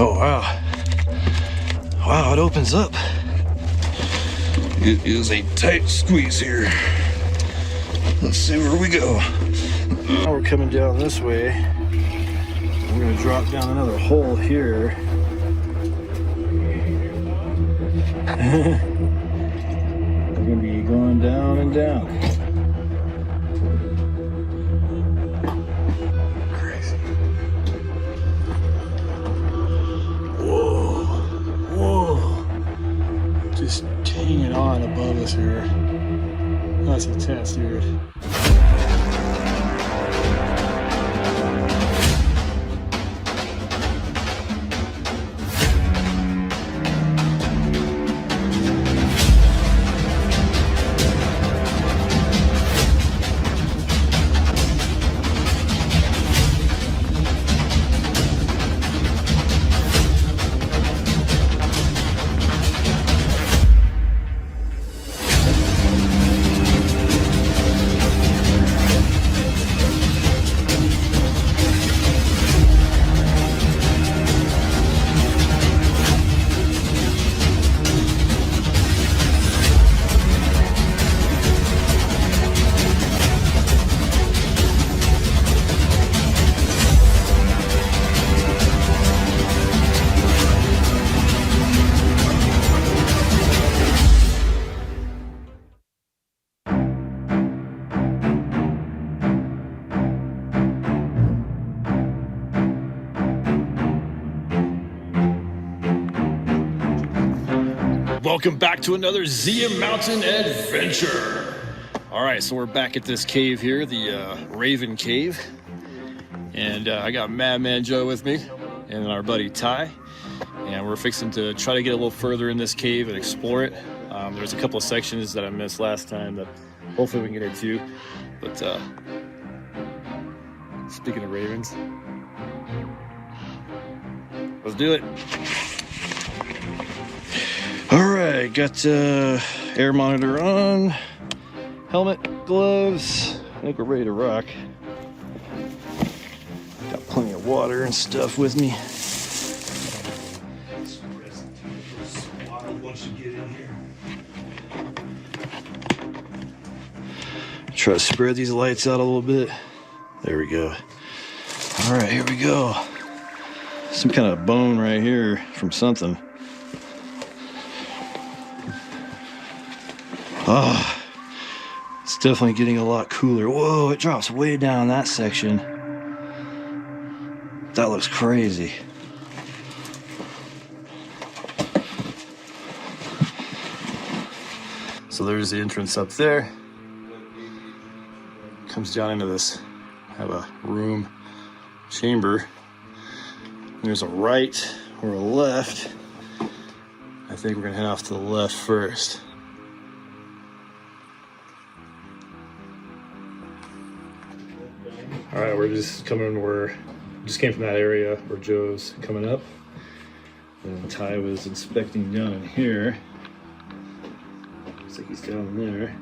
Oh, wow. Wow, it opens up. It is a tight squeeze here. Let's see where we go. Now we're coming down this way. We're gonna drop down another hole here. We're gonna be going down and down. Crazy. Whoa, whoa. Just hanging on above us here. That's intense, dude. Welcome back to another Zia Mountain adventure. All right, so we're back at this cave here, the Raven Cave. And I got Madman Joe with me and our buddy Ty. And we're fixing to try to get a little further in this cave and explore it. There's a couple of sections that I missed last time that hopefully we can get into. But speaking of ravens, let's do it. All right, got air monitor on, helmet, gloves. I think we're ready to rock. Got plenty of water and stuff with me. Try to spread these lights out a little bit. There we go. All right, here we go. Some kind of bone right here from something. Oh, it's definitely getting a lot cooler. Whoa, it drops way down that section. That looks crazy. So there's the entrance up there. Comes down into this, have a room, chamber. There's a right or a left. I think we're gonna head off to the left first. All right, we're just just came from that area where Joe's coming up. And Ty was inspecting down in here. Looks like he's down there.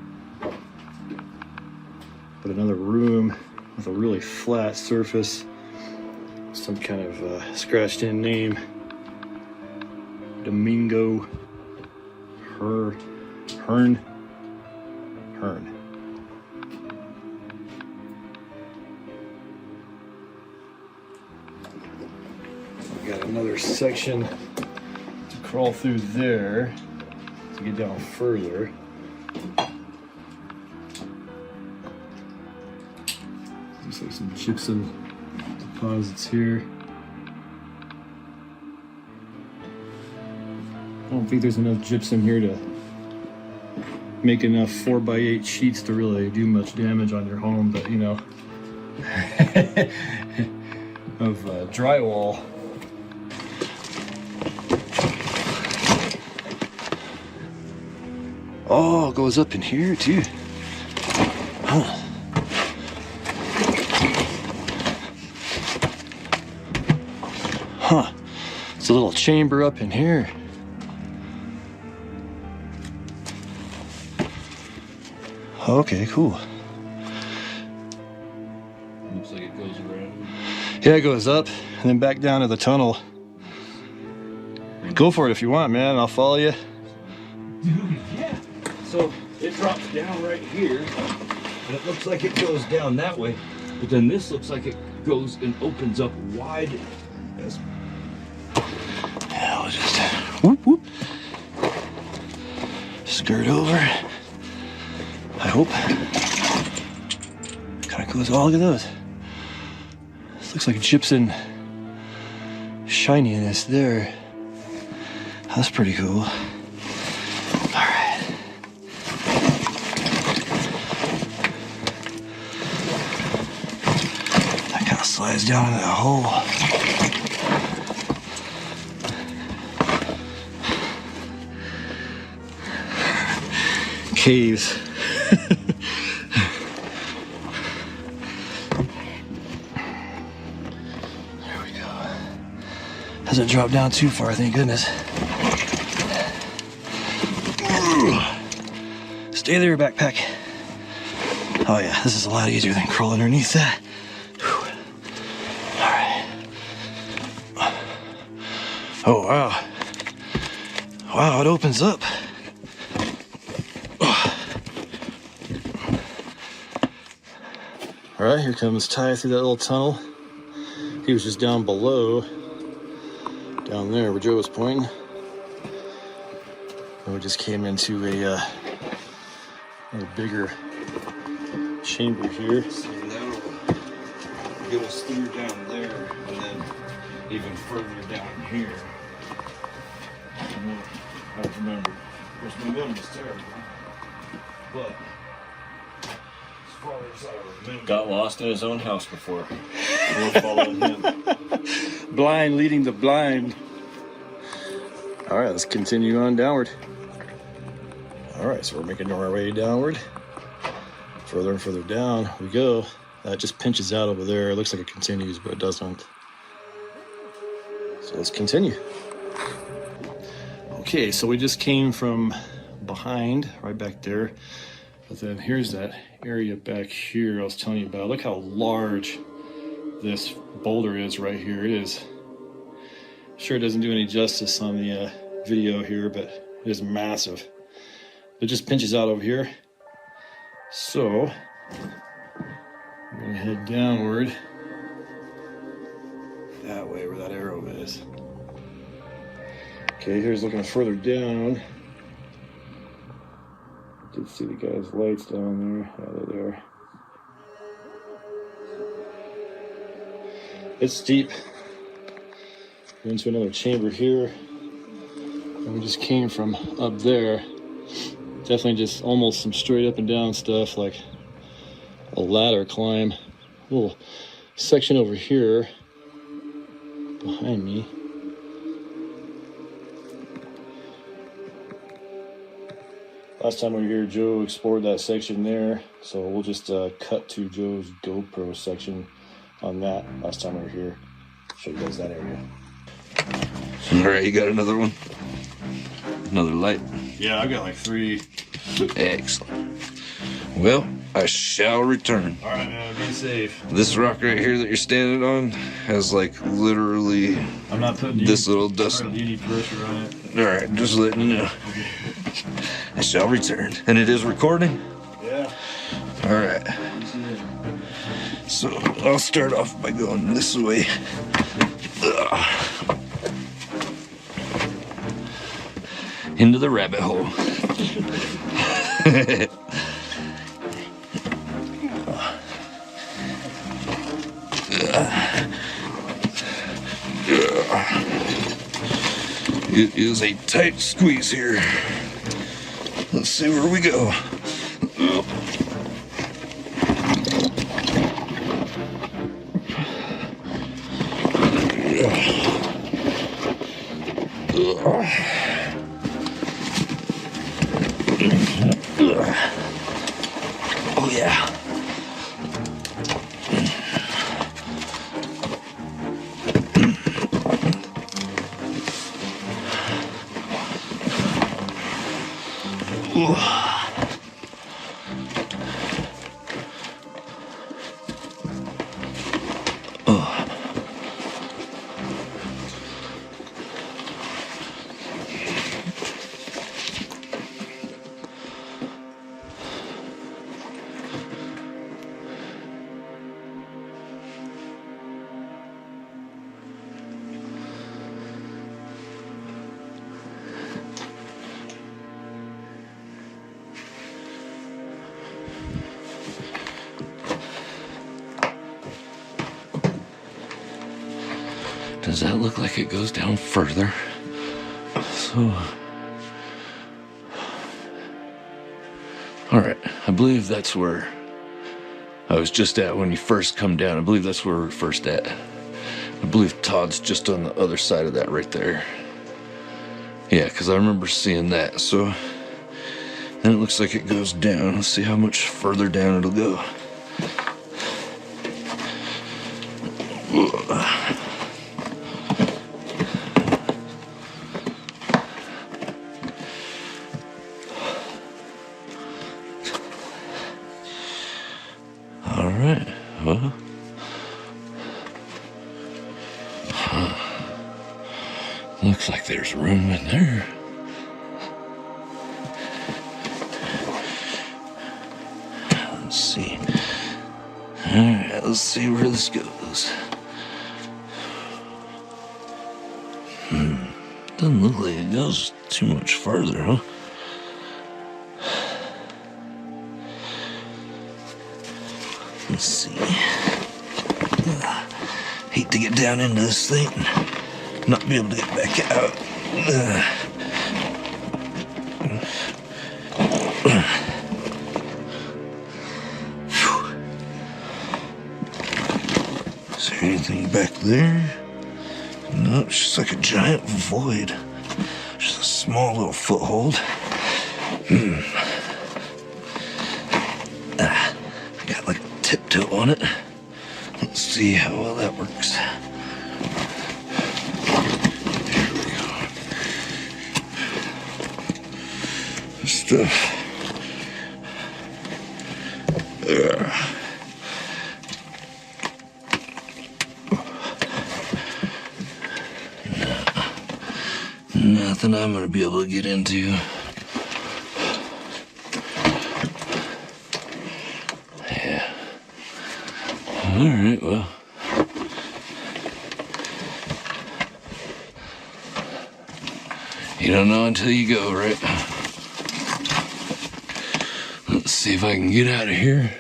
But another room with a really flat surface. Some kind of scratched in name. Domingo Hearn. Got another section to crawl through there to get down further. Looks like some gypsum deposits here. I don't think there's enough gypsum here to make enough 4x8 sheets to really do much damage on your home, but you know, of drywall. Oh, it goes up in here too. Huh. Huh. It's a little chamber up in here. Okay, cool. Looks like it goes around. Yeah, it goes up and then back down to the tunnel. Go for it if you want, man. I'll follow you. Dude, yeah. So it drops down right here, and it looks like it goes down that way. But then this looks like it goes and opens up wide. Yeah, I'll just whoop whoop. Skirt over. I hope. Kind of goes. Oh, look at those. This looks like gypsum shininess there. That's pretty cool. All right. That kind of slides down into that hole. Caves. There we go. Hasn't dropped down too far, thank goodness. Stay there, backpack. Oh yeah, this is a lot easier than crawling underneath that. All right. Oh wow. Wow, it opens up. All right, here comes Ty through that little tunnel. He was just down below, down there where Joe was pointing. And we just came into a bigger chamber here. So that'll get us through down there, and then even further down here. I don't remember. Of course, my memory's terrible. But as far as I remember, got lost in his own house before. We're following him. Blind leading the blind. All right, let's continue on downward. All right, so we're making our way downward. Further and further down we go. That just pinches out over there. It looks like it continues, but it doesn't. So let's continue. Okay, so we just came from behind, right back there. But then here's that area back here I was telling you about. Look how large this boulder is right here. It is. Sure, it doesn't do any justice on the video here, but it is massive. It just pinches out over here. So I'm gonna head downward that way where that arrow is. Okay, here's looking further down. Did see the guy's lights down there. Yeah, they're there. It's steep. We're into another chamber here. And we just came from up there. Definitely just almost some straight up and down stuff, like a ladder climb. Little section over here behind me. Last time we were here, Joe explored that section there, so we'll just cut to Joe's GoPro section on that last time we were here. Show you guys that area. All right, you got another one? Another light? Yeah, I got like 3. Excellent. Well, I shall return. All right, man, be safe. This rock right here that you're standing on has like literally I'm not putting this little dust. any pressure on it. All right, just letting you know. I shall return. And it is recording? Yeah. All right. So I'll start off by going this way. Into the rabbit hole. It is a tight squeeze here. Let's see where we go. Oh yeah. Does that look like it goes down further? So, all right, I believe that's where I was just at when you first come down. I believe that's where we're first at. I believe Todd's just on the other side of that right there. Yeah, because I remember seeing that. So then it looks like it goes down. Let's see how much further down it'll go. All right, well. Looks like there's room in there. Let's see. Alright, let's see where this goes. Doesn't look like it goes too much further, huh? Let's see. Hate to get down into this thing and not be able to get back out. Is there anything back there? No, it's just like a giant void. Just a small little foothold. Got like a tiptoe on it. Let's see how well that works. Here we go. Stuff. Nothing I'm gonna be able to get into. Yeah. Alright, well. You don't know until you go, right? Let's see if I can get out of here.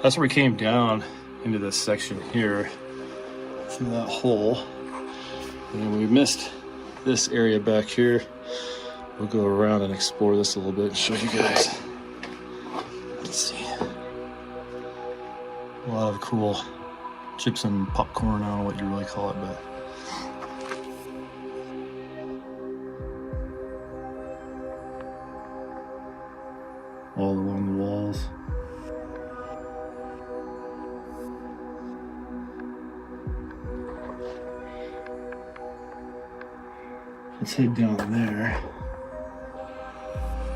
That's where we came down into this section here through that hole. And then we missed this area back here. We'll go around and explore this a little bit and show you guys. Let's see. A lot of cool chips and popcorn. I don't know what you really call it, but all along the walls. Let's head down there.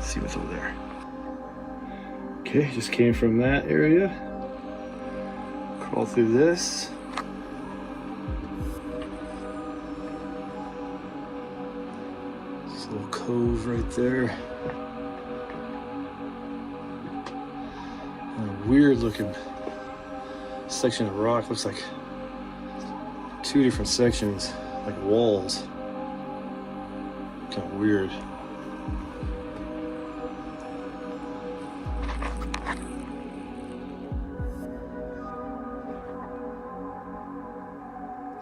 See what's over there. Okay, just came from that area. Crawl through this. This little cove right there. And a weird looking section of rock. Looks like two different sections, like walls. Kind of weird.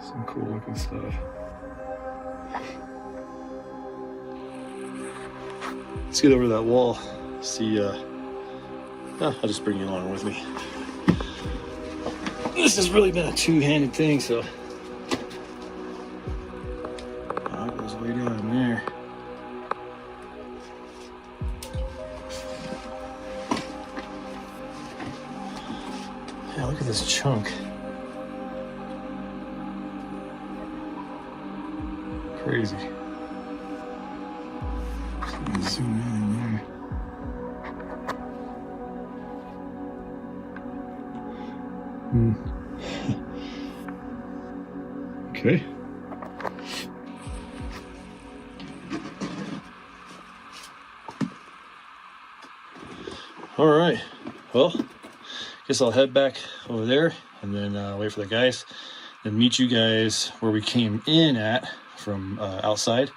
Some cool looking stuff. Let's get over to that wall. See, I'll just bring you along with me. This has really been a two-handed thing, so. Oh, it goes way down in there. Yeah, look at this chunk. Crazy. Zoom in there. Okay. All right. Well, guess I'll head back over there and then wait for the guys and meet you guys where we came in at from outside.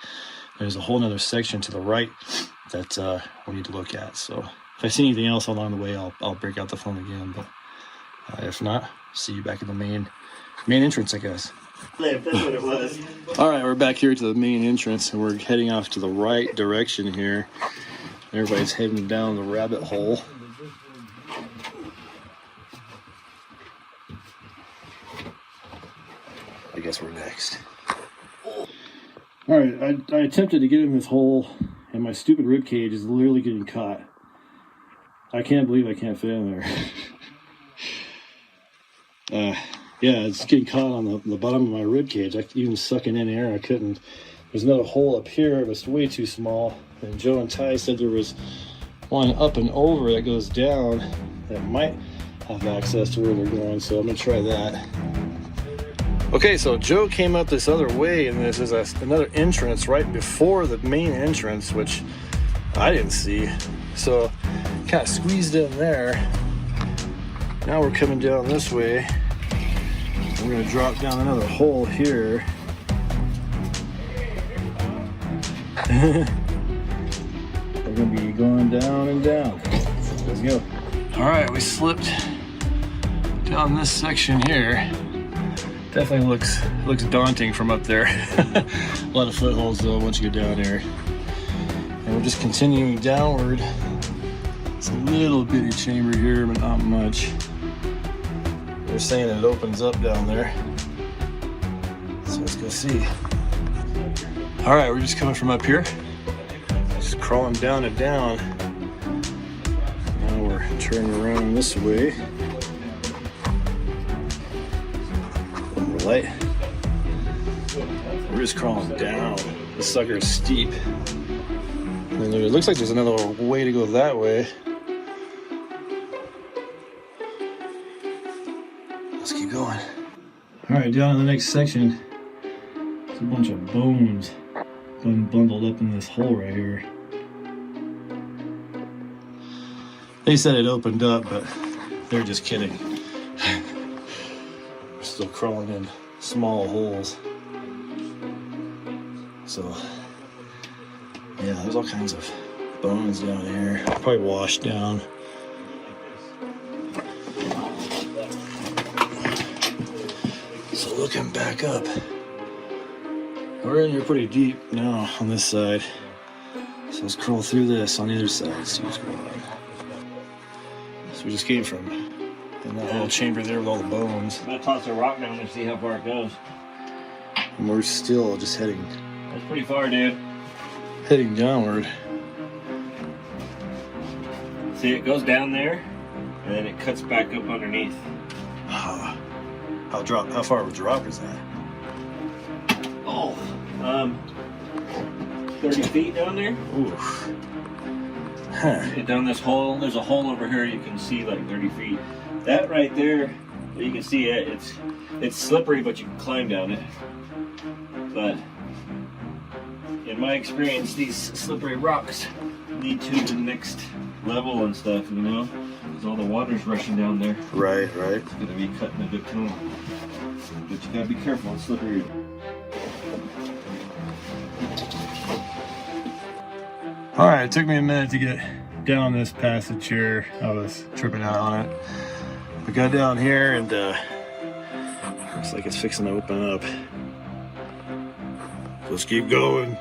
There's a whole nother section to the right that we need to look at. So if I see anything else along the way, I'll break out the phone again. But if not, see you back in the main Main entrance, I guess. That's what it was. All right, we're back here to the main entrance, and we're heading off to the right direction here. Everybody's heading down the rabbit hole. I guess we're next. All right, I attempted to get in this hole, and my stupid rib cage is literally getting caught. I can't believe I can't fit in there. Yeah, it's getting caught on the bottom of my rib cage. I even sucking in air, I couldn't. There's another hole up here, but it's way too small. And Joe and Ty said there was one up and over that goes down that might have access to where they're going, so I'm gonna try that. Okay, so Joe came up this other way, and this is another entrance right before the main entrance, which I didn't see. So kind of squeezed in there. Now we're coming down this way. We're gonna drop down another hole here. We're gonna be going down and down. Let's go. All right, we slipped down this section here. Definitely looks daunting from up there. A lot of footholds though once you get down here. And we're just continuing downward. It's a little bitty chamber here, but not much. They're saying it opens up down there. So let's go see. All right, we're just coming from up here. Just crawling down and down. Now we're turning around this way. One more light. We're just crawling down. This sucker is steep. And it looks like there's another way to go that way. Let's keep going. All right, down in the next section, there's a bunch of bones bundled up in this hole right here. They said it opened up, but they're just kidding. We're still crawling in small holes. So, yeah, there's all kinds of bones down here. Probably washed down. So looking back up, we're in here pretty deep now on this side. So let's crawl through this on either side, see what's going on. So we just came from in that little chamber there with all the bones. I'm gonna toss a rock down there and see how far it goes. And we're still just heading That's pretty far, dude. downward. See, it goes down there, and then it cuts back up underneath. How far of a drop is that? Oh, 30 feet down there. Oof. Huh. Get down this hole. There's a hole over here. You can see like 30 feet. That right there, you can see it. It's slippery, but you can climb down it. But in my experience, these slippery rocks lead to the next level and stuff. You know, because all the water's rushing down there. Right. It's gonna be cutting a good tunnel. But you gotta be careful. It's slippery. All right, it took me a minute to get down this passage here. I was tripping out on it. We got down here and looks like it's fixing to open up. Let's keep going.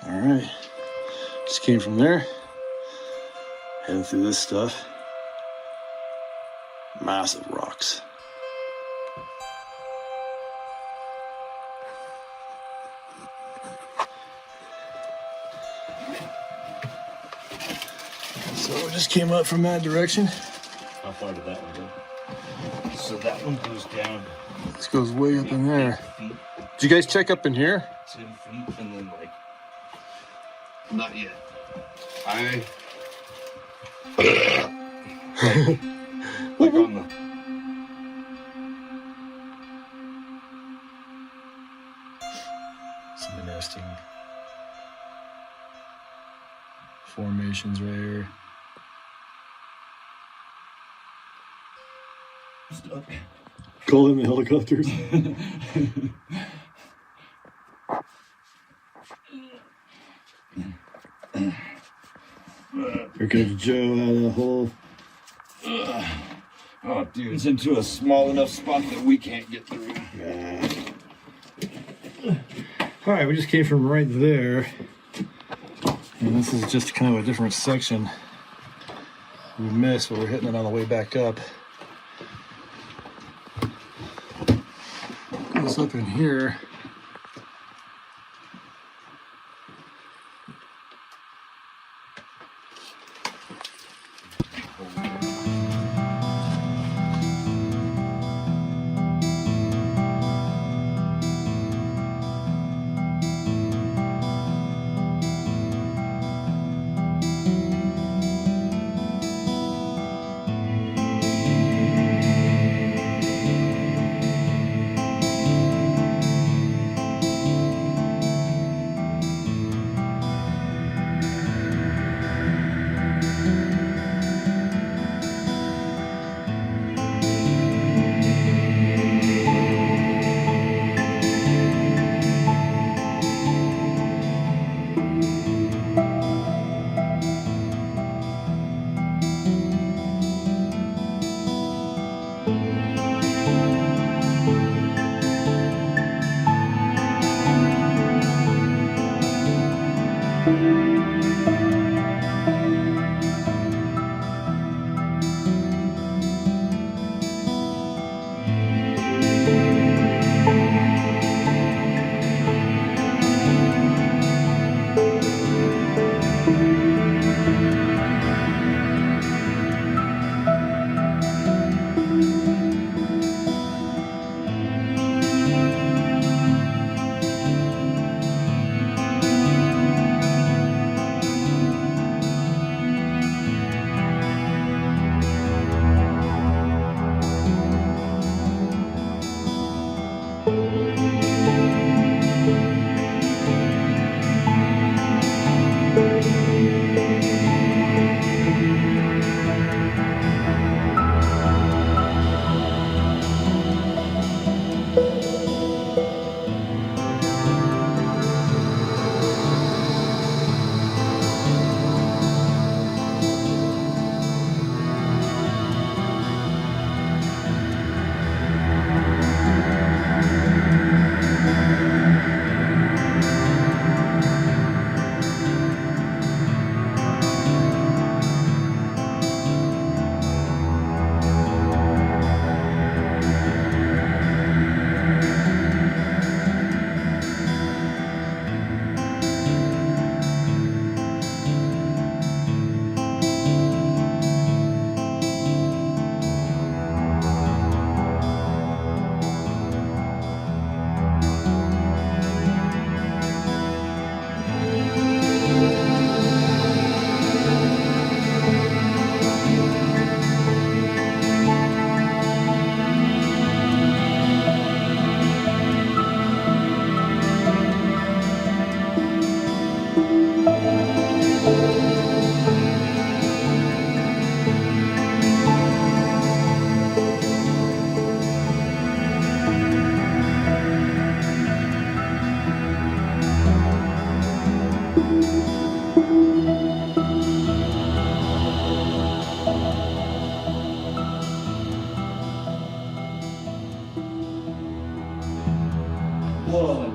All right, just came from there, heading through this stuff. Massive rocks. So we just came up from that direction. How far did that one go? So that one goes down This goes way up in there. 8 feet, Did you guys check up in here? 10 feet, and then like Not yet. like on the Some interesting formations right here. stuff. Call in the helicopters. Here comes Joe out of the hole. Oh, dude, it's into a small enough spot that we can't get through. All right, we just came from right there. And this is just kind of a different section we missed, but we're hitting it on the way back up. Goes up in here. Whoa.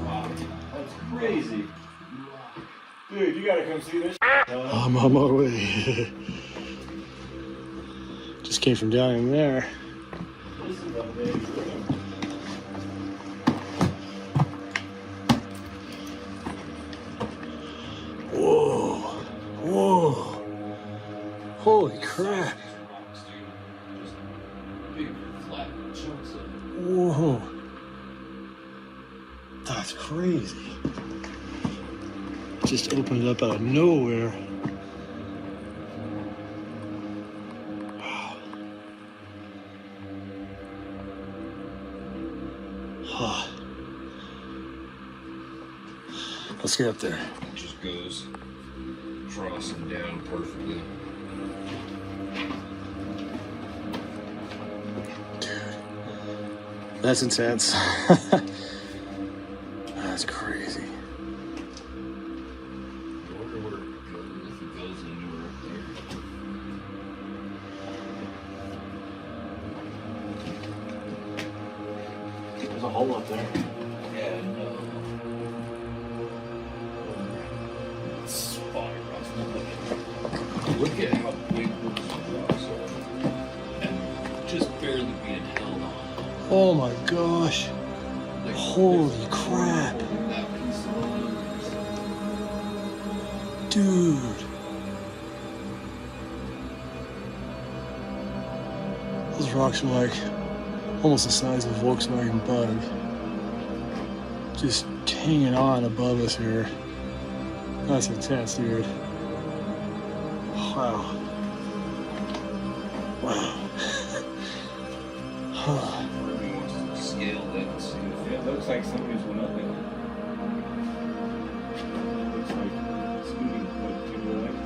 Wow. That's crazy. Dude, you gotta come see this. I'm on my way. Just came from down in there. This is a big room. Whoa. Whoa. Holy crap. Big flat chunks of it. Whoa. That's crazy. Just opened it up out of nowhere. Wow. Huh. Let's get up there. It just goes crossing down perfectly. Dude. That's intense. That's crazy. I wonder where it goes, if it goes anywhere up there. hole up there. Yeah, no. Spot rocks. Look at how big those rocks are. And just barely being held on. Oh my gosh. Like, Holy crap. that piece of Dude. Those rocks are like almost the size of a Volkswagen Bug. Just hanging on above us here. That's intense, dude. Wow. Wow. Huh. Irving wants to scale that and see if Yeah, it looks like somebody's went up in it. Looks like scooting what to the left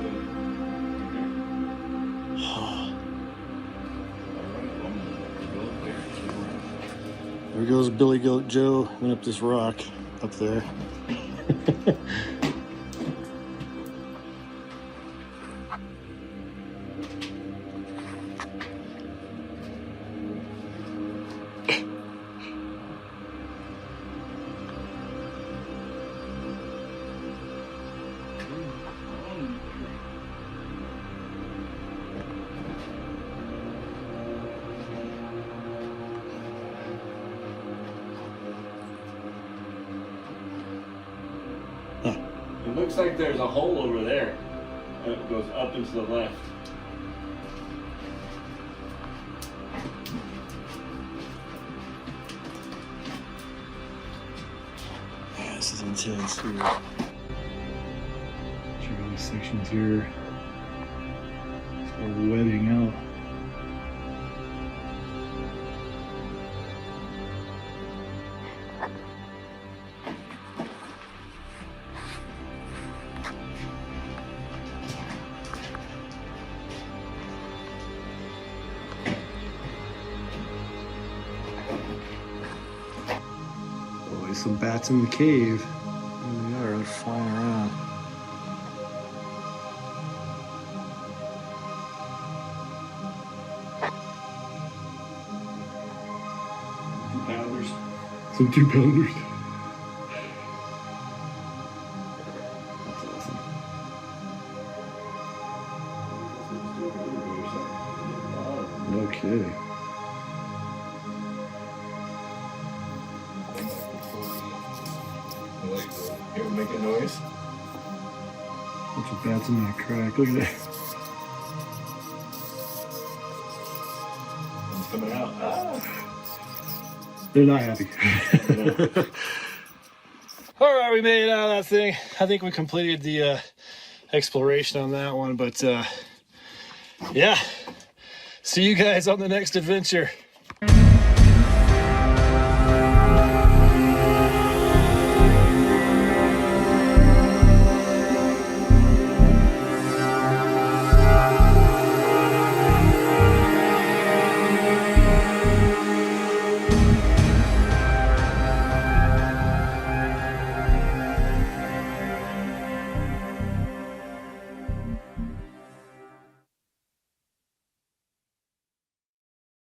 There goes Billy Goat Joe. Went up this rock up there. It looks like there's a hole over there. It goes up and to the left. Yeah, this is intense here. Check out these sections here. Start webbing out. Always some bats in the cave. There they are, they're flying around. Two-pounders. Some 2-pounders. That's awesome. No kidding. Here, make a noise. Bunch of bats in that crack. Look at that. One's coming out. Ah. They're not happy. Yeah. All right, we made it out of that thing. I think we completed the exploration on that one, but yeah. See you guys on the next adventure.